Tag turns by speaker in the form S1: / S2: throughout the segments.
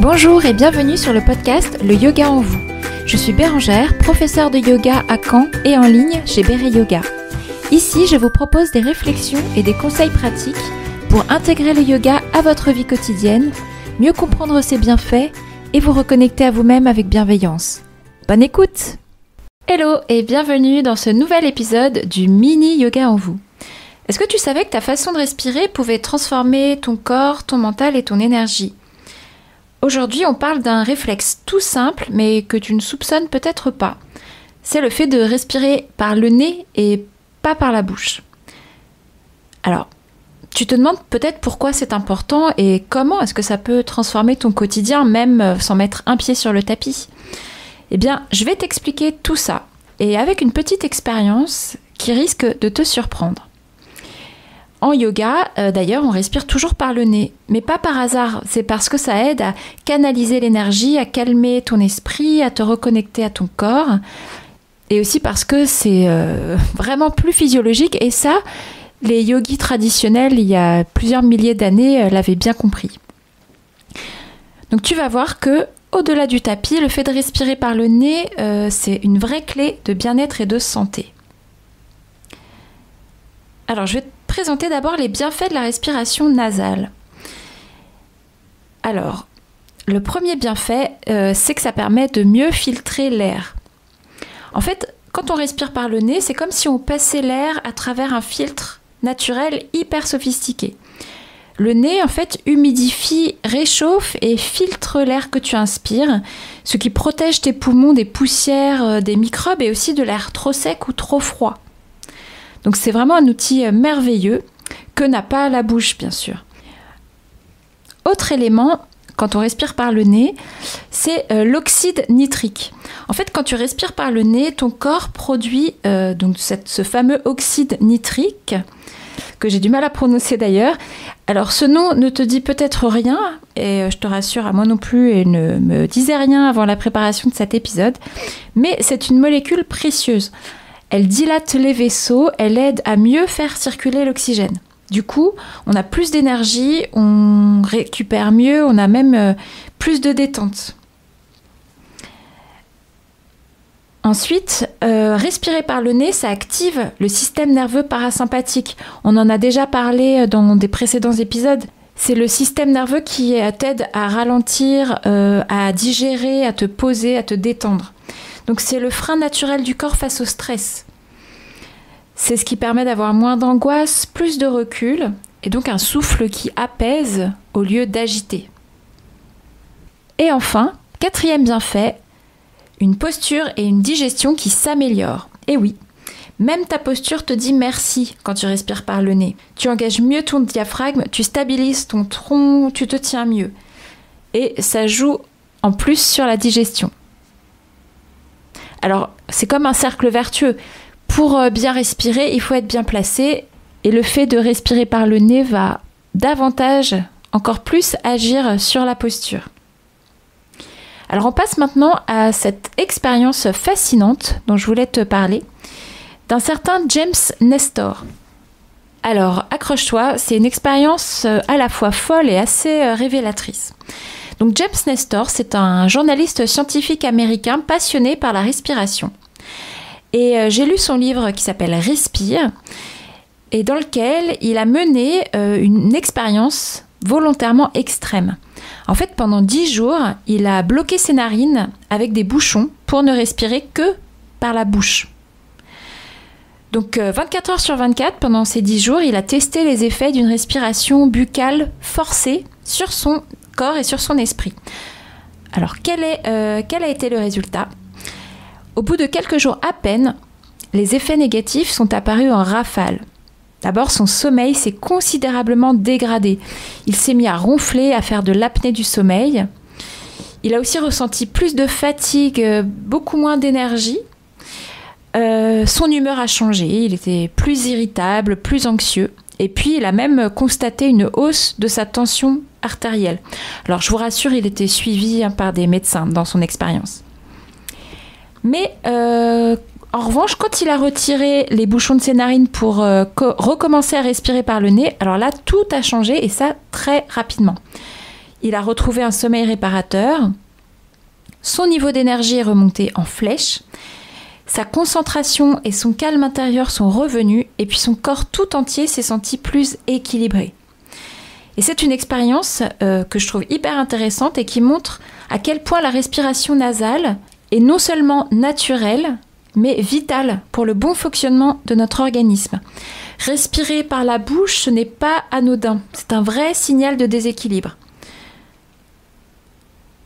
S1: Bonjour et bienvenue sur le podcast Le Yoga en vous. Je suis Bérangère, professeure de yoga à Caen et en ligne chez Béré Yoga. Ici, je vous propose des réflexions et des conseils pratiques pour intégrer le yoga à votre vie quotidienne, mieux comprendre ses bienfaits et vous reconnecter à vous-même avec bienveillance. Bonne écoute! Hello et bienvenue dans ce nouvel épisode du mini yoga en vous. Est-ce que tu savais que ta façon de respirer pouvait transformer ton corps, ton mental et ton énergie ? Aujourd'hui, on parle d'un réflexe tout simple, mais que tu ne soupçonnes peut-être pas. C'est le fait de respirer par le nez et pas par la bouche. Alors, tu te demandes peut-être pourquoi c'est important et comment est-ce que ça peut transformer ton quotidien, même sans mettre un pied sur le tapis. Eh bien, je vais t'expliquer tout ça, et avec une petite expérience qui risque de te surprendre. En yoga, d'ailleurs, on respire toujours par le nez, mais pas par hasard. C'est parce que ça aide à canaliser l'énergie, à calmer ton esprit, à te reconnecter à ton corps. Et aussi parce que c'est vraiment plus physiologique. Et ça, les yogis traditionnels, il y a plusieurs milliers d'années, l'avaient bien compris. Donc tu vas voir que, au-delà du tapis, le fait de respirer par le nez, c'est une vraie clé de bien-être et de santé. Alors, je vais te présenter d'abord les bienfaits de la respiration nasale. Alors, le premier bienfait, c'est que ça permet de mieux filtrer l'air. En fait, quand on respire par le nez, c'est comme si on passait l'air à travers un filtre naturel hyper sophistiqué. Le nez, en fait, humidifie, réchauffe et filtre l'air que tu inspires, ce qui protège tes poumons des poussières, des microbes et aussi de l'air trop sec ou trop froid. Donc c'est vraiment un outil merveilleux que n'a pas la bouche, bien sûr. Autre élément, quand on respire par le nez, c'est l'oxyde nitrique. En fait, quand tu respires par le nez, ton corps produit ce fameux oxyde nitrique, que j'ai du mal à prononcer d'ailleurs. Alors ce nom ne te dit peut-être rien, et je te rassure, à moi non plus, et ne me disait rien avant la préparation de cet épisode, mais c'est une molécule précieuse. Elle dilate les vaisseaux, elle aide à mieux faire circuler l'oxygène. Du coup, on a plus d'énergie, on récupère mieux, on a même plus de détente. Ensuite, respirer par le nez, ça active le système nerveux parasympathique. On en a déjà parlé dans des précédents épisodes. C'est le système nerveux qui t'aide à ralentir, à digérer, à te poser, à te détendre. Donc c'est le frein naturel du corps face au stress. C'est ce qui permet d'avoir moins d'angoisse, plus de recul, et donc un souffle qui apaise au lieu d'agiter. Et enfin, quatrième bienfait, une posture et une digestion qui s'améliorent. Et oui, même ta posture te dit merci quand tu respires par le nez. Tu engages mieux ton diaphragme, tu stabilises ton tronc, tu te tiens mieux. Et ça joue en plus sur la digestion. Alors, c'est comme un cercle vertueux. Pour bien respirer, il faut être bien placé. Et le fait de respirer par le nez va davantage, encore plus, agir sur la posture. Alors, on passe maintenant à cette expérience fascinante dont je voulais te parler, d'un certain James Nestor. Alors, accroche-toi, c'est une expérience à la fois folle et assez révélatrice. Donc James Nestor, c'est un journaliste scientifique américain passionné par la respiration. Et j'ai lu son livre qui s'appelle Respire, et dans lequel il a mené une expérience volontairement extrême. En fait, pendant 10 jours, il a bloqué ses narines avec des bouchons pour ne respirer que par la bouche. Donc 24 heures sur 24, pendant ces 10 jours, il a testé les effets d'une respiration buccale forcée sur son corps et sur son esprit. Alors, quel a été le résultat ? Au bout de quelques jours à peine, les effets négatifs sont apparus en rafale. D'abord, son sommeil s'est considérablement dégradé. Il s'est mis à ronfler, à faire de l'apnée du sommeil. Il a aussi ressenti plus de fatigue, beaucoup moins d'énergie. Son humeur a changé, il était plus irritable, plus anxieux. Et puis, il a même constaté une hausse de sa tension artérielle. Alors, je vous rassure, il était suivi par des médecins dans son expérience. Mais, en revanche, quand il a retiré les bouchons de ses narines pour recommencer à respirer par le nez, alors là, tout a changé et ça très rapidement. il a retrouvé un sommeil réparateur, son niveau d'énergie est remonté en flèche, sa concentration et son calme intérieur sont revenus et puis son corps tout entier s'est senti plus équilibré. Et c'est une expérience que je trouve hyper intéressante et qui montre à quel point la respiration nasale est non seulement naturelle, mais vitale pour le bon fonctionnement de notre organisme. Respirer par la bouche, ce n'est pas anodin, c'est un vrai signal de déséquilibre.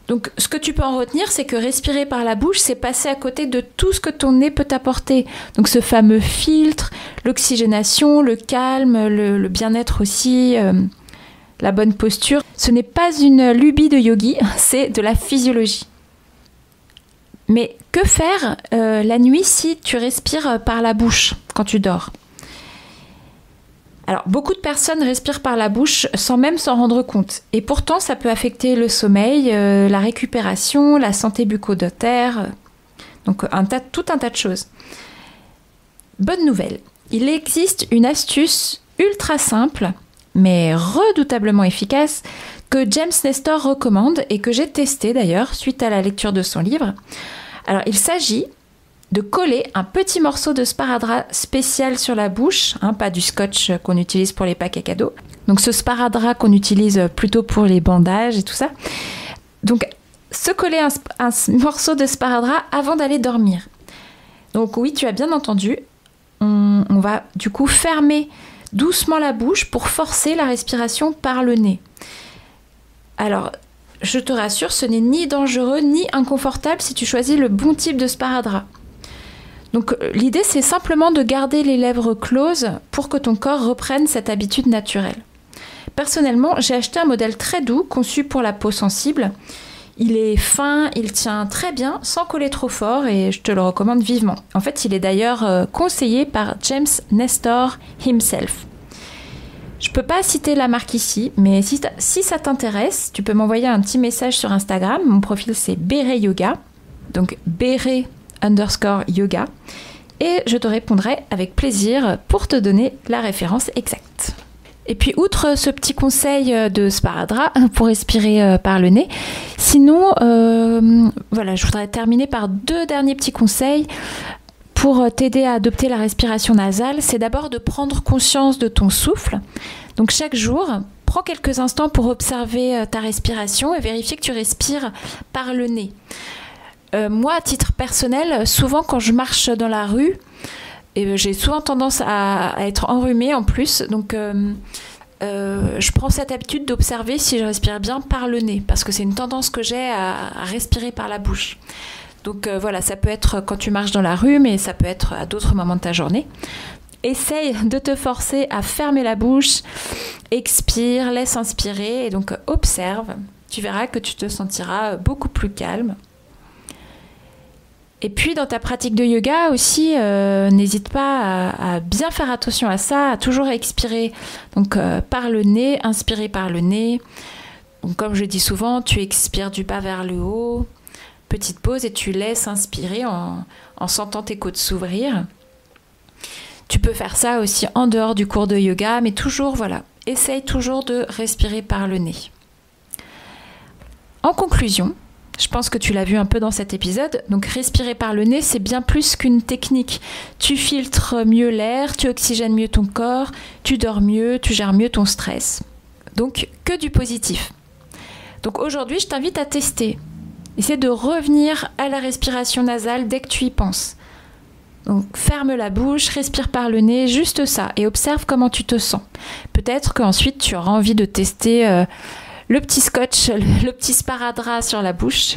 S1: Donc, ce que tu peux en retenir, c'est que respirer par la bouche, c'est passer à côté de tout ce que ton nez peut t'apporter. Donc, ce fameux filtre, l'oxygénation, le calme, le bien-être aussi, la bonne posture. Ce n'est pas une lubie de yogi, c'est de la physiologie. Mais que faire la nuit si tu respires par la bouche quand tu dors ? Alors, beaucoup de personnes respirent par la bouche sans même s'en rendre compte. Et pourtant, ça peut affecter le sommeil, la récupération, la santé bucco-dentaire, donc tout un tas de choses. Bonne nouvelle, il existe une astuce ultra simple, mais redoutablement efficace, que James Nestor recommande et que j'ai testé d'ailleurs suite à la lecture de son livre. Alors, il s'agit de coller un petit morceau de sparadrap spécial sur la bouche, pas du scotch qu'on utilise pour les packs à cadeaux. Donc ce sparadrap qu'on utilise plutôt pour les bandages et tout ça. Donc se coller un morceau de sparadrap avant d'aller dormir. Donc oui, tu as bien entendu, on va du coup fermer doucement la bouche pour forcer la respiration par le nez. Alors, je te rassure, ce n'est ni dangereux ni inconfortable si tu choisis le bon type de sparadrap. Donc l'idée, c'est simplement de garder les lèvres closes pour que ton corps reprenne cette habitude naturelle. Personnellement, j'ai acheté un modèle très doux, conçu pour la peau sensible. Il est fin, il tient très bien, sans coller trop fort, et je te le recommande vivement. En fait, il est d'ailleurs conseillé par James Nestor himself. Je ne peux pas citer la marque ici, mais si ça t'intéresse, tu peux m'envoyer un petit message sur Instagram. Mon profil, c'est Béré Yoga, donc Béré_yoga, et je te répondrai avec plaisir pour te donner la référence exacte. Et puis, outre ce petit conseil de sparadrap pour respirer par le nez, sinon, je voudrais terminer par 2 derniers petits conseils pour t'aider à adopter la respiration nasale. C'est d'abord de prendre conscience de ton souffle. Donc, chaque jour, prends quelques instants pour observer ta respiration et vérifier que tu respires par le nez. Moi, à titre personnel, souvent quand je marche dans la rue, j'ai souvent tendance à être enrhumée en plus, donc je prends cette habitude d'observer si je respire bien par le nez, parce que c'est une tendance que j'ai à respirer par la bouche. Donc ça peut être quand tu marches dans la rue, mais ça peut être à d'autres moments de ta journée. Essaye de te forcer à fermer la bouche, expire, laisse inspirer, et donc observe. Tu verras que tu te sentiras beaucoup plus calme. Et puis dans ta pratique de yoga aussi, n'hésite pas à bien faire attention à ça, à toujours expirer donc par le nez, inspirer par le nez. Donc comme je dis souvent, tu expires du bas vers le haut, petite pause et tu laisses inspirer en sentant tes côtes s'ouvrir. Tu peux faire ça aussi en dehors du cours de yoga, mais toujours, essaye toujours de respirer par le nez. En conclusion, je pense que tu l'as vu un peu dans cet épisode, donc respirer par le nez, c'est bien plus qu'une technique. Tu filtres mieux l'air, tu oxygènes mieux ton corps, tu dors mieux, tu gères mieux ton stress. Donc, que du positif. Donc aujourd'hui, je t'invite à tester. Essaie de revenir à la respiration nasale dès que tu y penses. Donc, ferme la bouche, respire par le nez, juste ça, et observe comment tu te sens. Peut-être qu'ensuite, tu auras envie de tester le petit scotch, le petit sparadrap sur la bouche.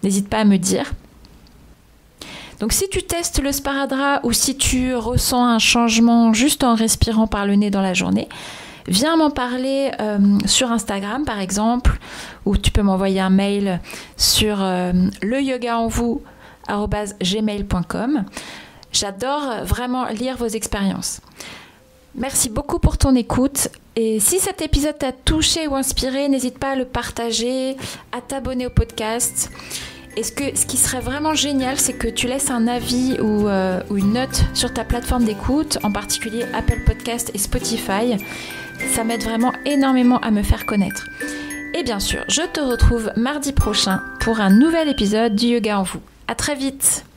S1: N'hésite pas à me dire. Donc si tu testes le sparadrap ou si tu ressens un changement juste en respirant par le nez dans la journée, viens m'en parler sur Instagram par exemple, ou tu peux m'envoyer un mail sur leyogaenvous@gmail.com. J'adore vraiment lire vos expériences. Merci beaucoup pour ton écoute. Et si cet épisode t'a touché ou inspiré, n'hésite pas à le partager, à t'abonner au podcast. Et ce qui serait vraiment génial, c'est que tu laisses un avis ou une note sur ta plateforme d'écoute, en particulier Apple Podcast et Spotify. Ça m'aide vraiment énormément à me faire connaître. Et bien sûr, je te retrouve mardi prochain pour un nouvel épisode du Yoga en vous. À très vite!